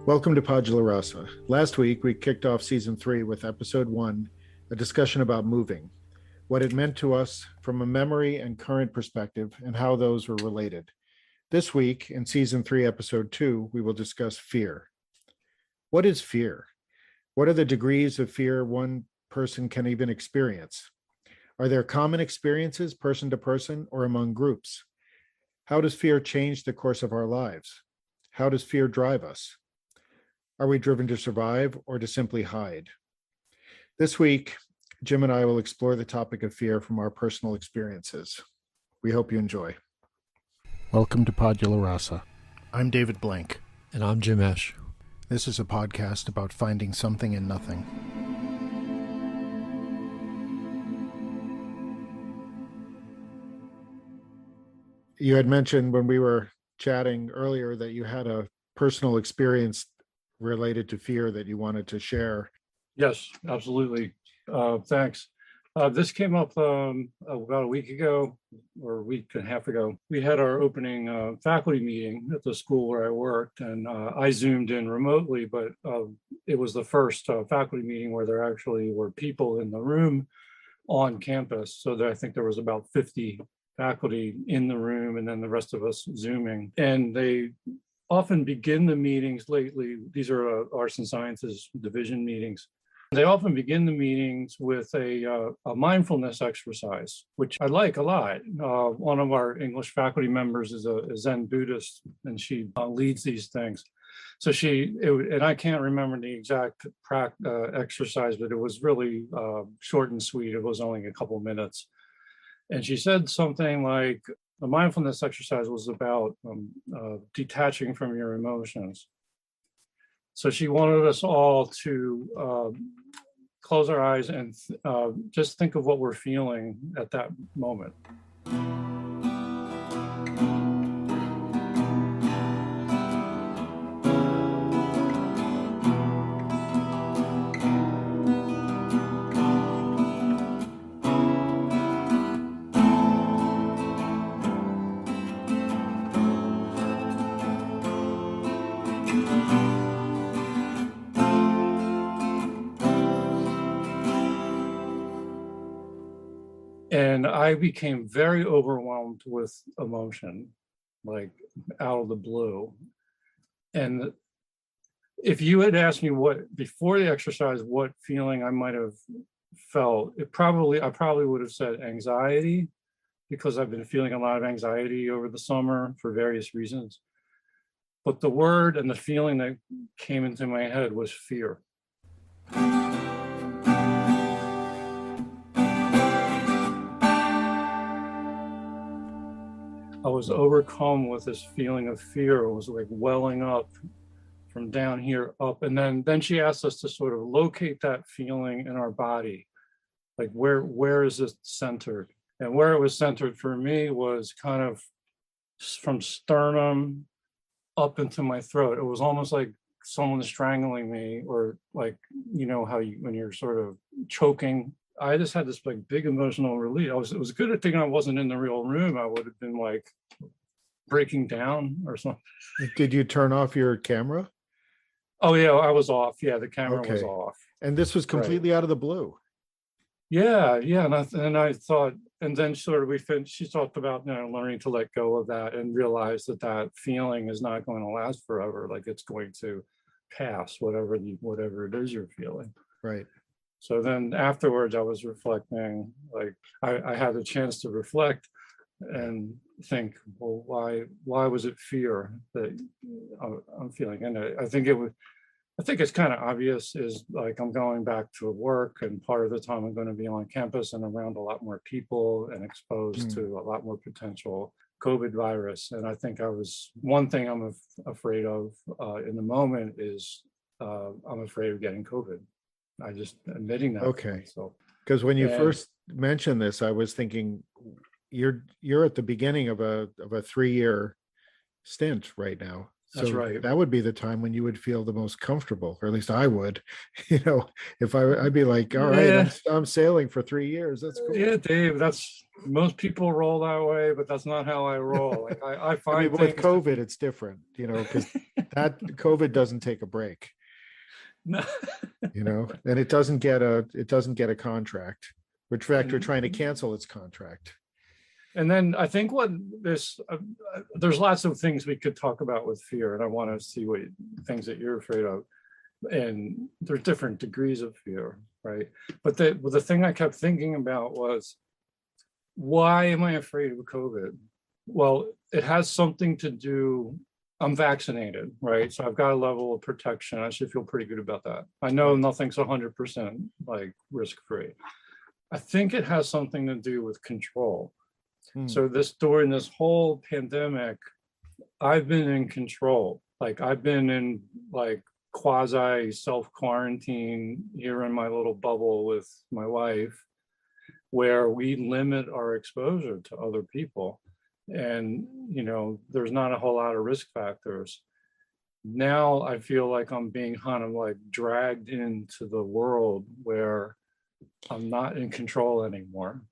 Welcome to Pagula Rasa. Last week, we kicked off season 3 with episode 1, a discussion about moving, what it meant to us from a memory and current perspective, and how those were related. This week, in season 3, episode 2, we will discuss fear. What is fear? What are the degrees of fear one person can even experience? Are there common experiences, person to person, or among groups? How does fear change the course of our lives? How does fear drive us? Are we driven to survive or to simply hide? This week, Jim and I will explore the topic of fear from our personal experiences. We hope you enjoy. Welcome to Pagula Rasa. I'm David Blank. And I'm Jim Esch. This is a podcast about finding something in nothing. You had mentioned when we were chatting earlier that you had a personal experience related to fear that you wanted to share. Yes, absolutely. Thanks. This came up about a week ago or a week and a half ago. We had our opening faculty meeting at the school where I worked, and I zoomed in remotely, but it was the first faculty meeting where there actually were people in the room on campus. So I think there was about 50 faculty in the room, and then the rest of us Zooming. And they often begin the meetings lately. These are arts and sciences division meetings. They often begin the meetings with a mindfulness exercise, which I like a lot. One of our English faculty members is a Zen Buddhist, and she leads these things. So and I can't remember the exact exercise, but it was really short and sweet. It was only a couple minutes. And she said something like, the mindfulness exercise was about detaching from your emotions. So she wanted us all to close our eyes and just think of what we're feeling at that moment. And I became very overwhelmed with emotion, like out of the blue. And if you had asked me before the exercise, what feeling I might have felt, I probably would have said anxiety, because I've been feeling a lot of anxiety over the summer for various reasons. But the word and the feeling that came into my head was fear. I was overcome with this feeling of fear. It was like welling up from down here up. And then she asked us to sort of locate that feeling in our body. Like where is it centered? And where it was centered for me was kind of from sternum up into my throat. It was almost like someone strangling me, or like, you know how when you're sort of choking. I just had this like big emotional release. It was a good thing I wasn't in the real room. I would have been like breaking down or something. Did you turn off your camera? Oh yeah, I was off. Yeah, the camera was off. And this was completely out of the blue. Yeah. And I thought, and then sort of she talked about, learning to let go of that and realize that feeling is not going to last forever. Like it's going to pass, whatever it is you're feeling. Right. So then afterwards, I was reflecting, like I had a chance to reflect and think, well, why was it fear that I'm feeling? And I think it's kind of obvious, is like I'm going back to work, and part of the time I'm going to be on campus and around a lot more people and exposed to a lot more potential COVID virus. And I think one thing I'm afraid of in the moment is I'm afraid of getting COVID. I just admitting that. Okay. So, because when you first mentioned this, I was thinking you're at the beginning of a 3-year stint right now. That's So right. that would be the time when you would feel the most comfortable, or at least I would. You know, if I'd be like, all right, Yeah, I'm sailing for 3 years. That's cool. yeah, Dave. That's most people roll that way, but that's not how I roll. Like I I mean, find but with things to COVID, be. it's different, because that COVID doesn't take a break, No. and it doesn't get a contract. Which fact they're and trying to cancel its contract. and then I think what this there's lots of things we could talk about with fear, and I want to see what things that you're afraid of, and there's different degrees of fear, right? But the thing I kept thinking about was, why am I afraid of COVID? Well, it has something to do. I'm vaccinated, right? So I've got a level of protection. I should feel pretty good about that. I know Right. nothing's 100% like risk free. I think it has something to do with control. Hmm. So during this whole pandemic, I've been in control. Like I've been in like quasi self quarantine here in my little bubble with my wife, where we limit our exposure to other people. And, there's not a whole lot of risk factors. Now I feel like I'm being kind of like dragged into the world where I'm not in control anymore.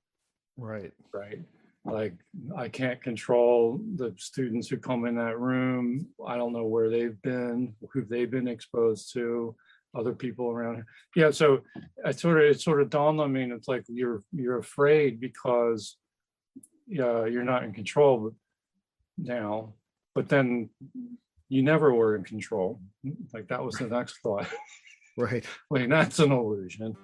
Right. Right. Like I can't control the students who come in that room. I don't know where they've been, who they've been exposed to, other people around. Yeah. So it sort of dawned on me, and it's like you're afraid because you're not in control now, but then you never were in control. Like that was the next thought. Right. Wait, that's an illusion.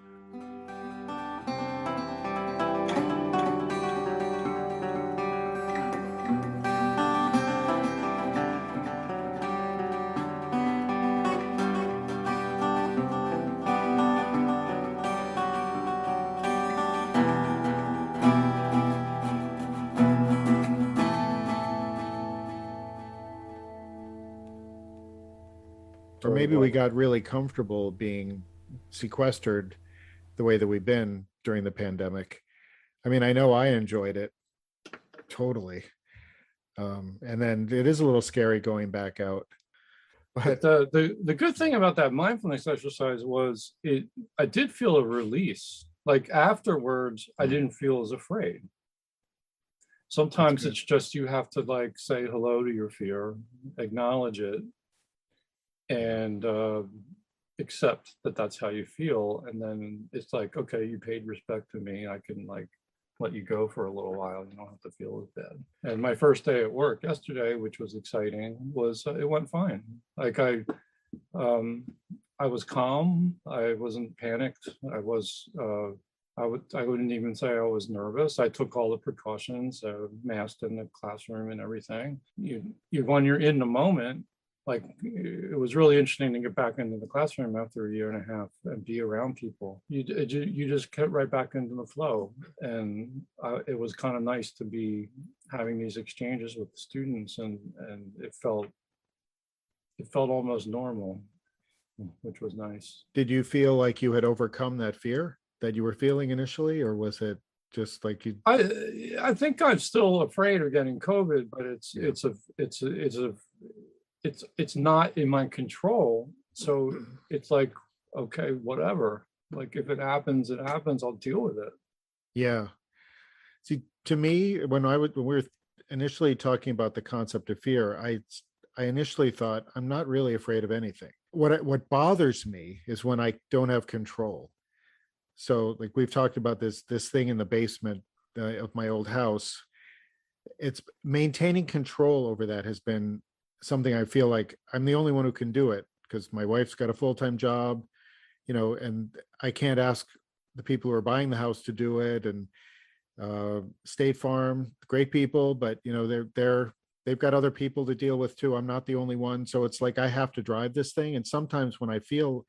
Or Sorry, maybe we what? got really comfortable being sequestered the way that we've been during the pandemic. I mean, I know I enjoyed it totally. And then it is a little scary going back out. But But the good thing about that mindfulness exercise was I did feel a release. Like afterwards, I didn't feel as afraid. that's Sometimes good. it's just you have to like say hello to your fear, acknowledge it, and accept that that's how you feel. And then it's like, okay, you paid respect to me. I can like let you go for a little while. You don't have to feel as bad. And my first day at work yesterday, which was exciting, was it went fine. Like um, I was calm. I wasn't panicked. I wouldn't even say I was nervous. I took all the precautions, masked in the classroom and everything. When you're in the moment, like it was really interesting to get back into the classroom after a year and a half and be around people. You just get right back into the flow, and it was kind of nice to be having these exchanges with the students, and it felt almost normal, which was nice. Did you feel like you had overcome that fear that you were feeling initially, or was it just like you? I think I'm still afraid of getting COVID, but Yeah. it's not in my control. So it's like, okay, whatever. Like if it happens, it happens. I'll deal with it. Yeah. See, to me, when we were initially talking about the concept of fear, I initially thought I'm not really afraid of anything. What bothers me is when I don't have control. So, like we've talked about this thing in the basement of my old house. It's maintaining control over that has been something I feel like I'm the only one who can do it because my wife's got a full-time job, and I can't ask the people who are buying the house to do it. And State Farm, great people, but they've got other people to deal with too. I'm not the only one, so it's like I have to drive this thing. And sometimes when I feel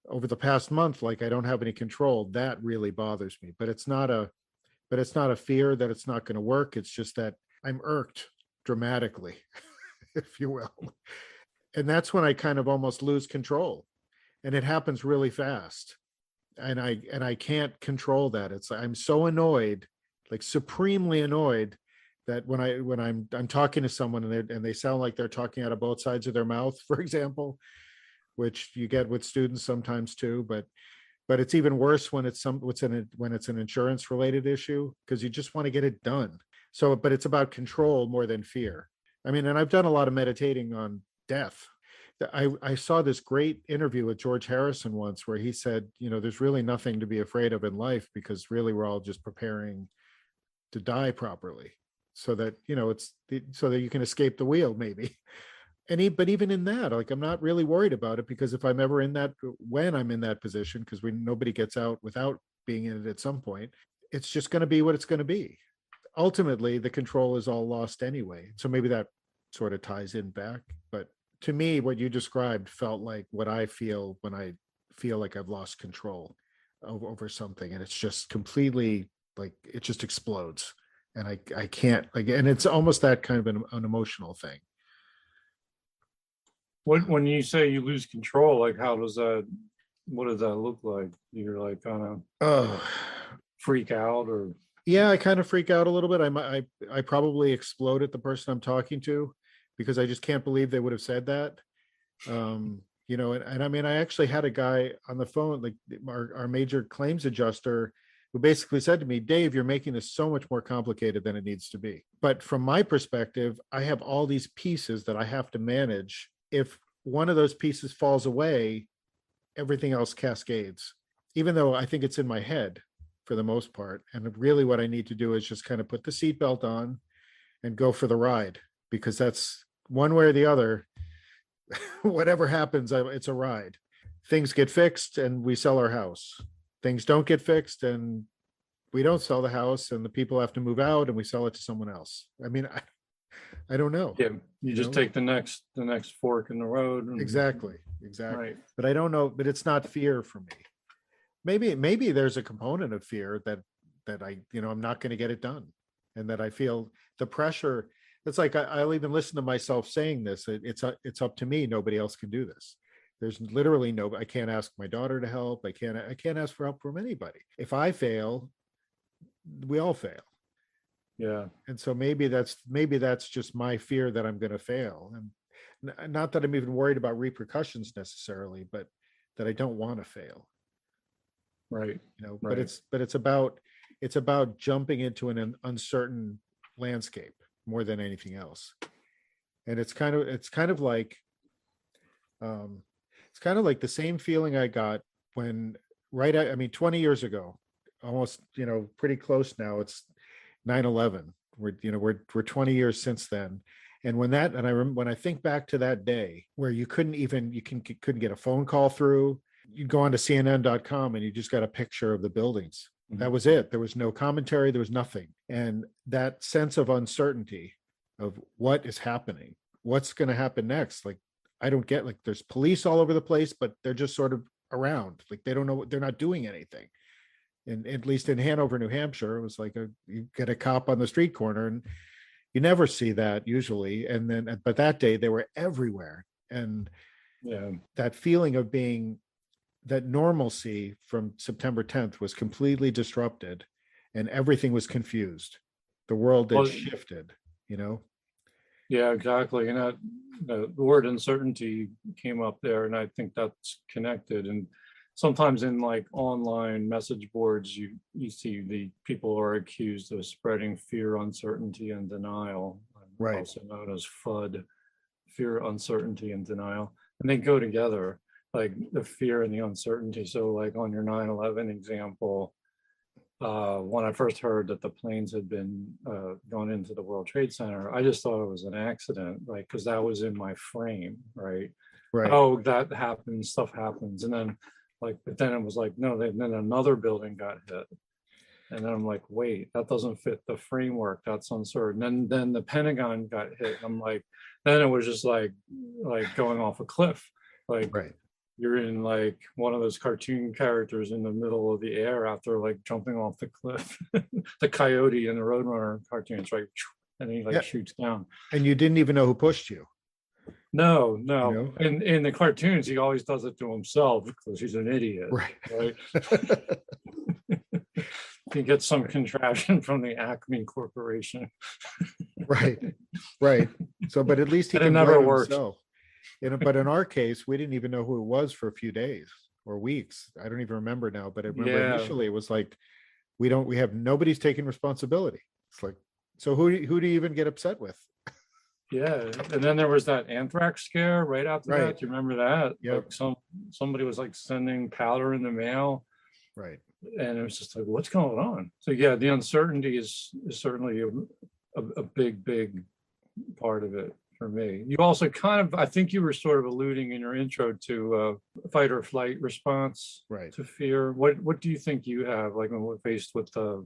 over the past month like I don't have any control, that really bothers me. But it's not a fear that it's not going to work. It's just that I'm irked dramatically, if you will. And that's when I kind of almost lose control. And it happens really fast. And I can't control that. It's I'm so annoyed, like supremely annoyed, that when I'm talking to someone and they sound like they're talking out of both sides of their mouth, for example, which you get with students sometimes too, but it's even worse when when it's an insurance related issue, because you just want to get it done. So, but it's about control more than fear. I mean, and I've done a lot of meditating on death. I saw this great interview with George Harrison once where he said, there's really nothing to be afraid of in life, because really we're all just preparing to die properly, so that so that you can escape the wheel maybe. But even in that, like, I'm not really worried about it, because if I'm ever when I'm in that position, because nobody gets out without being in it at some point, it's just going to be what it's going to be. Ultimately, the control is all lost anyway. So maybe that sort of ties in back. But to me, what you described felt like what I feel when I feel like I've lost control over something, and it's just completely, like, it just explodes, and I can't, like, and it's almost that kind of an emotional thing. When you say you lose control, like what does that look like? You're like kind of freak out, or? Yeah, I kind of freak out a little bit. I probably explode at the person I'm talking to, because I just can't believe they would have said that. And I mean, I actually had a guy on the phone, like our major claims adjuster, who basically said to me, Dave, you're making this so much more complicated than it needs to be. But from my perspective, I have all these pieces that I have to manage. If one of those pieces falls away, everything else cascades, even though I think it's in my head for the most part. And really what I need to do is just kind of put the seatbelt on and go for the ride, because that's one way or the other. Whatever happens, it's a ride. Things get fixed and we sell our house. Things don't get fixed and we don't sell the house, and the people have to move out and we sell it to someone else. I mean, I don't know. Yeah, you just take the next fork in the road. Exactly. Right. But I don't know, but it's not fear for me. Maybe there's a component of fear that I'm not going to get it done, and that I feel the pressure. It's like I'll even listen to myself saying this. It's up to me. Nobody else can do this. There's literally I can't ask my daughter to help. I can't ask for help from anybody. If I fail, we all fail. Yeah. And so maybe that's just my fear that I'm going to fail, and not that I'm even worried about repercussions necessarily, but that I don't want to fail. Right. Right. But it's about jumping into an uncertain landscape more than anything else. And it's kind of like the same feeling I got when, I mean, 20 years ago, almost, pretty close now. It's 9/11. We're 20 years since then. And when I remember, when I think back to that day where you couldn't get a phone call through, you'd go on to CNN.com and you just got a picture of the buildings. Mm-hmm. That was it. There was no commentary. There was nothing. And that sense of uncertainty of what is happening, what's going to happen next. Like, I don't get, like, there's police all over the place, but they're just sort of around. Like, they don't know, they're not doing anything. And at least in Hanover, New Hampshire, it was like you get a cop on the street corner, and you never see that usually. But that day they were everywhere. And yeah, that feeling of that normalcy from September 10th was completely disrupted, and everything was confused. The world had shifted, Yeah, exactly. And the word uncertainty came up there, and I think that's connected. And sometimes in like online message boards, you see the people are accused of spreading fear, uncertainty, and denial, right? Also known as FUD, fear, uncertainty, and denial, and they go together, like the fear and the uncertainty. So like on your 9/11 example, when I first heard that the planes had been gone into the World Trade Center, I just thought it was an accident, right? Because that was in my frame, right? Right. Oh, that happens, stuff happens. And then but then it was like, no, then another building got hit. And then I'm like, wait, that doesn't fit the framework. That's uncertain. And then the Pentagon got hit. And I'm like, then it was just like going off a cliff. Like, right. You're in like one of those cartoon characters in the middle of the air after like jumping off the cliff. The coyote in the Roadrunner cartoons, right? And he shoots down. And you didn't even know who pushed you. No. In the cartoons, he always does it to himself because he's an idiot. Right. You get some contraption from the Acme Corporation. Right, right. So, but at least he And it can never blame worked. himself. But in our case, we didn't even know who it was for a few days or weeks. I don't even remember now, but I remember Yeah, initially it was like, we have, nobody's taking responsibility. It's like, so who do you even get upset with? yeah. And then there was that anthrax scare right after Right. that. Do you remember that? Yep. Like somebody was like sending powder in the mail, Right. and it was just like, what's going on? So yeah, the uncertainty is certainly a big part of it for me. You also kind of, I think you were sort of alluding in your intro to fight or flight response Right. to fear. What do you think you have, like when we're faced with a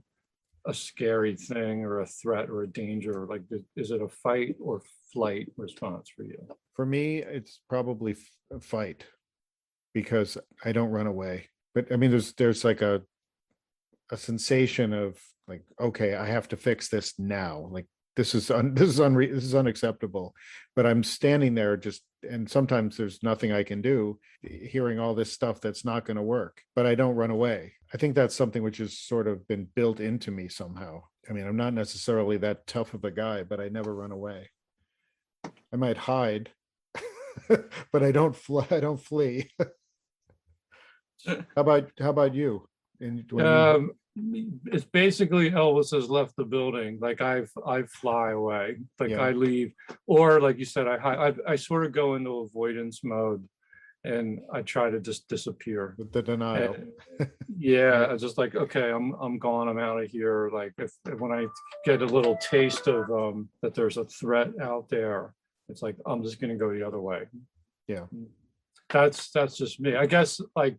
scary thing or a threat or a danger? Like, is it a fight or flight response for you? For me, it's probably a fight, because I don't run away. But I mean, there's like a sensation of like, okay, I have to fix this now. Like this is unacceptable. But I'm standing there just, and sometimes there's nothing I can do, hearing all this stuff that's not going to work. But I don't run away. I think that's something which has sort of been built into me somehow. I mean, I'm not necessarily that tough of a guy, but I never run away. I might hide, but I don't fly. I don't flee. How about you? And when you, Um, it's basically Elvis has left the building. Like I fly away. Like yeah, I leave, or like you said, I sort of go into avoidance mode, and I try to just disappear. the denial. Yeah, Right. I just like, okay, I'm gone. I'm out of here. Like if when I get a little taste of that there's a threat out there, it's like I'm just gonna go the other way. Yeah. That's just me. I guess like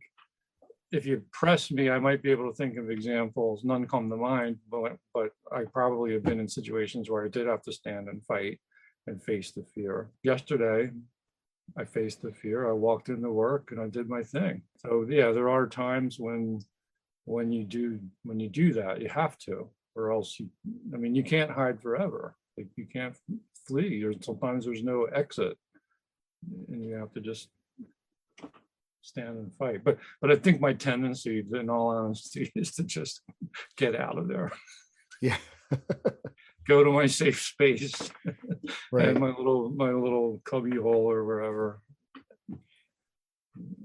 if you press me, I might be able to think of examples. None come to mind, but I probably have been in situations where I did have to stand and fight and face the fear. Yesterday, I faced the fear. I walked into work and I did my thing. So yeah, there are times when you do that, you have to, or else I mean, you can't hide forever. Like you can't flee, or sometimes there's no exit, and you have to just stand and fight. But I think my tendency, in all honesty, is to just get out of there, Yeah. go to my safe space, Right. and my little cubby hole or wherever,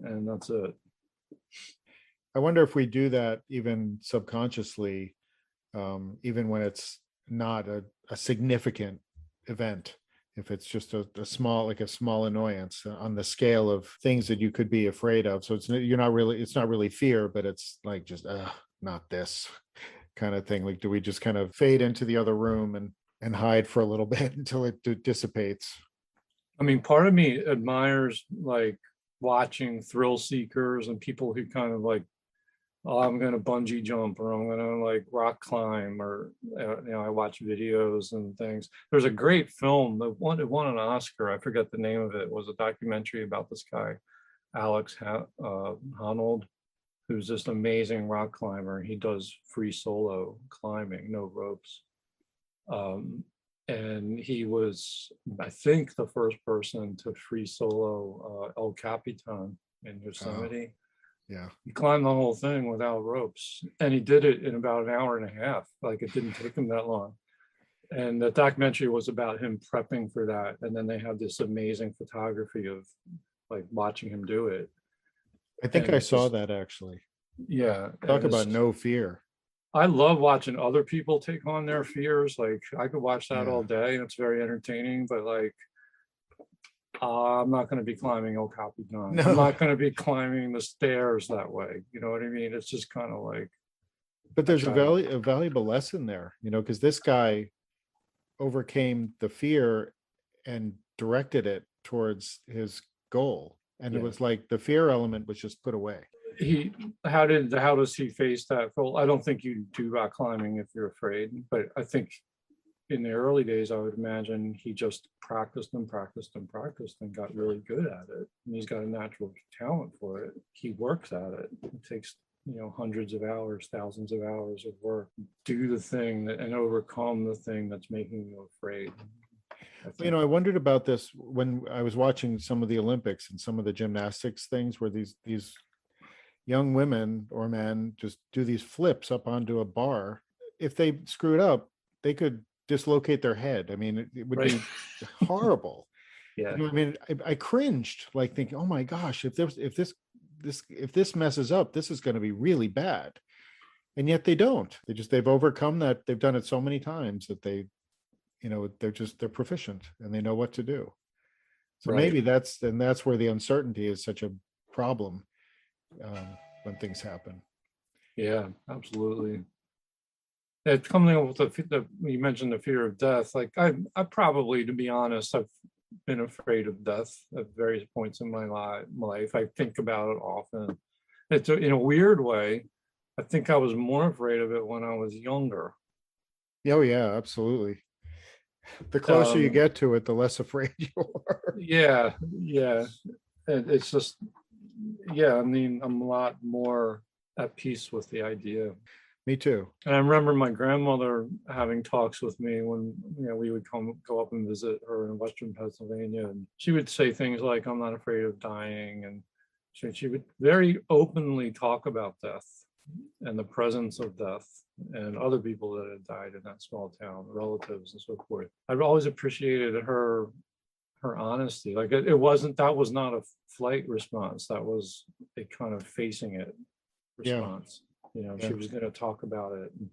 and that's it. I wonder if we do that even subconsciously, even when it's not a significant event. If it's just a small annoyance on the scale of things that you could be afraid of. So it's not really fear, but it's like just not this kind of thing. Like, do we just kind of fade into the other room and hide for a little bit until it dissipates? I mean, part of me admires like watching thrill seekers and people who kind of like, oh, I'm going to bungee jump, or I'm going to like rock climb, or I watch videos and things. There's a great film that won an Oscar. I forget the name of it. It was a documentary about this guy, Alex Honnold, who's this amazing rock climber. He does free solo climbing, no ropes. And he was, I think, the first person to free solo El Capitan in Yosemite. Yeah. He climbed the whole thing without ropes, and he did it in about an hour and a half. Like it didn't take him that long. And the documentary was about him prepping for that. And then they have this amazing photography of like watching him do it. I think And I it's saw just, that actually. yeah. Talk And it's about no fear. I love watching other people take on their fears. Like I could watch that Yeah. all day, and it's very entertaining. But like, I'm not going to be climbing El Capitan. No. I'm not going to be climbing the stairs that way. You know what I mean? It's just kind of like. But there's a valuable lesson there, because this guy overcame the fear and directed it towards his goal. And it Yeah. was like the fear element was just put away. How does he face that? Well, I don't think you do rock climbing if you're afraid, but I think in the early days, I would imagine he just practiced and practiced and practiced and got really good at it. And he's got a natural talent for it. He works at it. It takes, hundreds of hours, thousands of hours of work, do the thing and overcome the thing that's making you afraid. I wondered about this when I was watching some of the Olympics and some of the gymnastics things where these young women or men just do these flips up onto a bar. If they screwed up, they could dislocate their head. I mean, it would Right. be horrible. Yeah. I mean, I cringed, like thinking, oh my gosh, if this messes up, this is going to be really bad. And yet they don't. They've overcome that. They've done it so many times that they're proficient and they know what to do. So Right. maybe that's where the uncertainty is such a problem, when things happen. Yeah, absolutely. It's coming up with you mentioned the fear of death. Like I probably, to be honest, I've been afraid of death at various points in my life. I think about it often. It's in a weird way. I think I was more afraid of it when I was younger. Oh yeah, absolutely. The closer you Um, get to it, the less afraid you are. yeah, yeah. And it's just, yeah, I mean, I'm a lot more at peace with the idea. Me too. And I remember my grandmother having talks with me when we would go up and visit her in Western Pennsylvania, and she would say things like, "I'm not afraid of dying," and she would very openly talk about death and the presence of death and other people that had died in that small town, relatives and so forth. I've always appreciated her honesty. Like it wasn't that was not a flight response. That was a kind of facing it Yeah. response. Yeah. She was going to talk about it and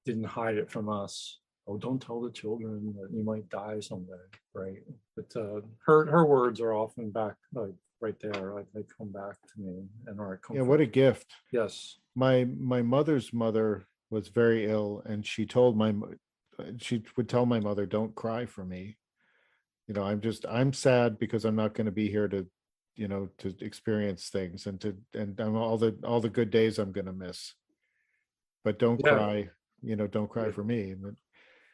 didn't hide it from us. Oh, don't tell the children that you might die someday, right? But her words are often back, like right there, like they come back to me and are a Yeah. What a comfort. gift. Yes. My mother's mother was very ill, and she would tell my mother, "Don't cry for me. I'm sad because I'm not going to be here to to experience things and I'm all the good days I'm going to miss, but don't Yeah. cry, don't cry for me." And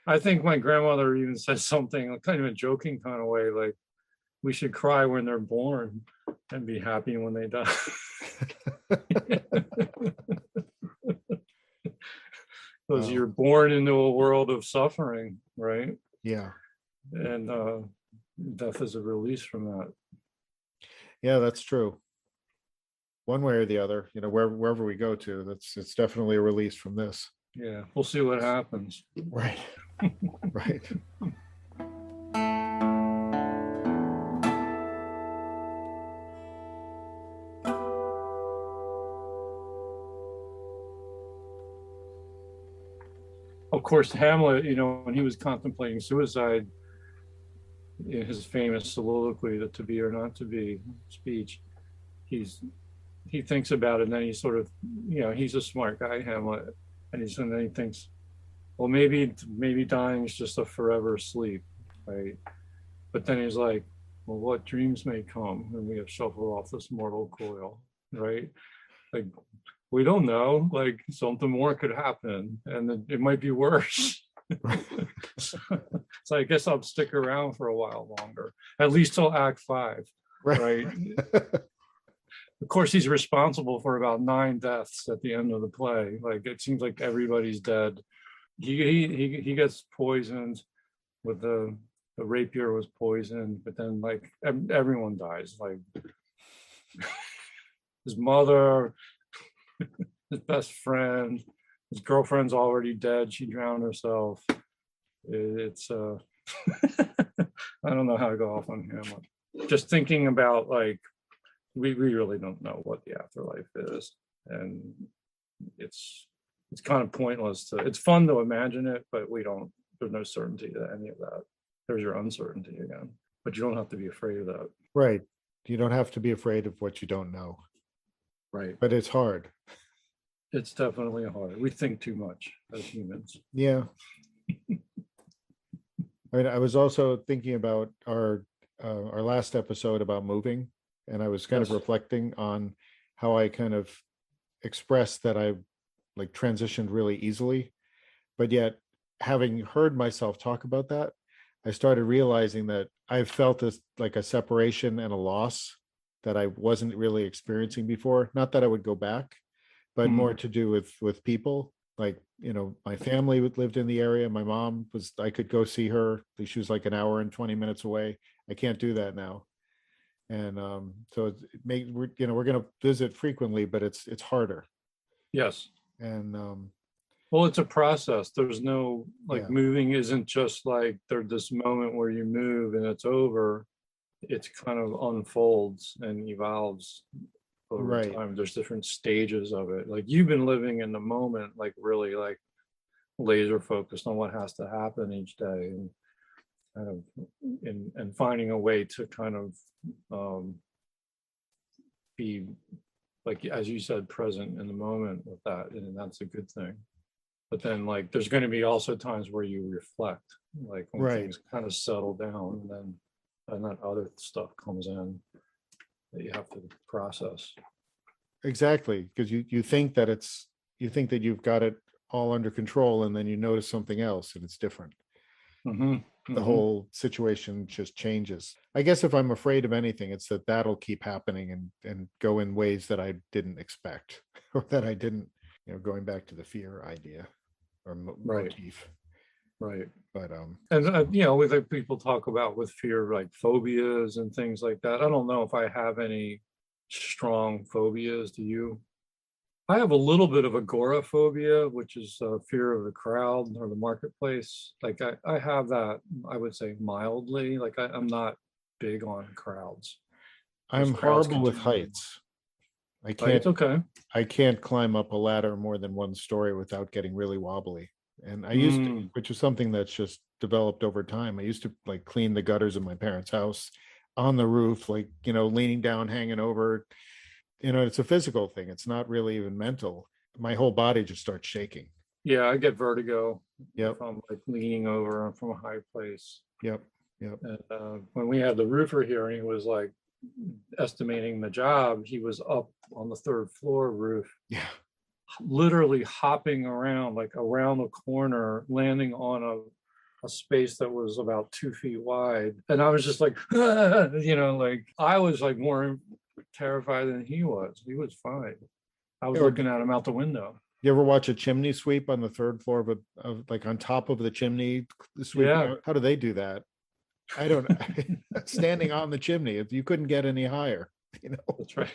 I think my grandmother even said something kind of a joking kind of way, like we should cry when they're born and be happy when they die. Because wow. you're born into a world of suffering, right? Yeah. And death is a release from that. Yeah, that's true. One way or the other, wherever we go to, it's definitely a release from this. Yeah, we'll see what happens. Right. Right. Of course, Hamlet, when he was contemplating suicide, in his famous soliloquy, the "to be or not to be" speech, he thinks about it, and then he sort of, he's a smart guy, Hamlet, and then he thinks, well, maybe dying is just a forever sleep, right? But then he's like, well, what dreams may come when we have shuffled off this mortal coil, right? Like, we don't know, like something more could happen and it might be worse. So I guess I'll stick around for a while longer, at least till Act 5, right? Of course, he's responsible for about 9 deaths at the end of the play. Like it seems like everybody's dead. He gets poisoned with the rapier was poisoned, but then like everyone dies. Like his mother, his best friend, his girlfriend's already dead. She drowned herself. It's I don't know how to go off on Hamlet. Just thinking about like we really don't know what the afterlife is, and it's kind of pointless to. It's fun to imagine it, but we don't. There's no certainty to any of that. There's your uncertainty again, but you don't have to be afraid of that. Right. You don't have to be afraid of what you don't know. Right. But it's hard. It's definitely hard. We think too much as humans. Yeah. I mean, I was also thinking about our last episode about moving, and I was kind of Yes. reflecting on how I kind of expressed that I like transitioned really easily, but yet having heard myself talk about that, I started realizing that I've felt this like a separation and a loss that I wasn't really experiencing before. Not that I would go back, but more to do with people. Like, my family lived in the area. My mom I could go see her. She was like an hour and 20 minutes away. I can't do that now. And so we're going to visit frequently, but it's harder. Yes. And Well, it's a process. There's no Yeah. moving isn't just like there's this moment where you move and it's over. It's kind of unfolds and evolves over Right. time. There's different stages of it. Like you've been living in the moment, like really like laser focused on what has to happen each day, and kind of and finding a way to kind of be, like as you said, present in the moment with that, and that's a good thing. But then like there's going to be also times where you reflect, like when Right. things kind of settle down, and that other stuff comes in that you have to process. Exactly, because you think that you've got it all under control, and then you notice something else and it's different. The whole situation just changes. I guess if I'm afraid of anything, it's that'll keep happening and go in ways that I didn't expect, or that I didn't, going back to the fear idea or Right. motif. Right. But And with like people talk about with fear, like phobias and things like that. I don't know if I have any strong phobias. Do you? I have a little bit of agoraphobia, which is fear of the crowd or the marketplace. Like I have that, I would say mildly. Like I'm not big on crowds. I'm Crowds horrible can with do heights. I Right? Okay. can't climb up a ladder more than one story without getting really wobbly. And I used to, Mm, which is something that's just developed over time. I used to like clean the gutters in my parents' house on the roof, like, leaning down, hanging over. It's a physical thing. It's not really even mental. My whole body just starts shaking. yeah, I get vertigo Yep. if I'm like leaning over from a high place. Yep. Yep. And when we had the roofer here, and he was like estimating the job, he was up on the third floor roof, Yeah. literally hopping around, like around the corner, landing on a space that was about 2 feet wide. And I was just like, like I was like more terrified than he was. He was fine. I was Or looking at him out the window. you ever watch a chimney sweep on the third floor of like on top of the chimney sweep? Yeah. How do they do that? I don't standing on the chimney. If you couldn't get any higher, That's right.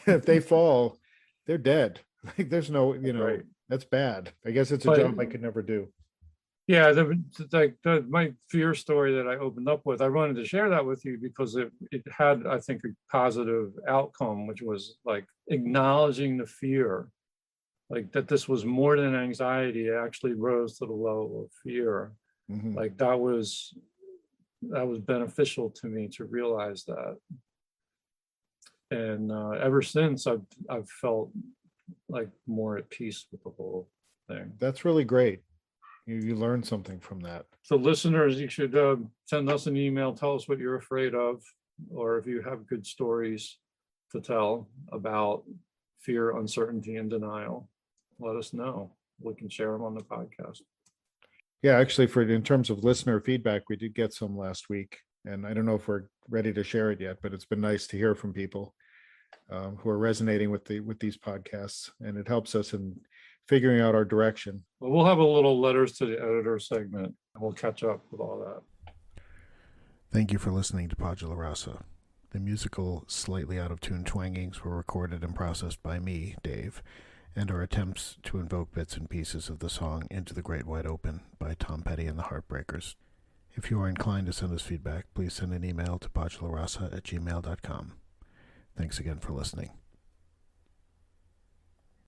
if they fall, they're dead. Like there's no, Right. that's bad. I guess it's a But job I could never do. yeah, my fear story that I opened up with, I wanted to share that with you because it had, I think, a positive outcome, which was like acknowledging the fear, like that this was more than anxiety. It actually rose to the level of fear. Mhm. Like that was beneficial to me to realize that. And ever since, I've felt like more at peace with the whole thing. That's really great. You learn something from that. So listeners, you should send us an email, tell us what you're afraid of, or if you have good stories to tell about fear, uncertainty, and denial, let us know. We can share them on the podcast. Yeah, actually, in terms of listener feedback, we did get some last week, and I don't know if we're ready to share it yet, but it's been nice to hear from people who are resonating with these podcasts, and it helps us in figuring out our direction. Well, we'll have a little letters to the editor segment, and we'll catch up with all that. Thank you for listening to Padula Rasa. The musical, slightly out of tune twangings were recorded and processed by me, Dave, and our attempts to invoke bits and pieces of the song Into the Great Wide Open by Tom Petty and the Heartbreakers. If you are inclined to send us feedback, please send an email to padularasa@gmail.com. Thanks again for listening.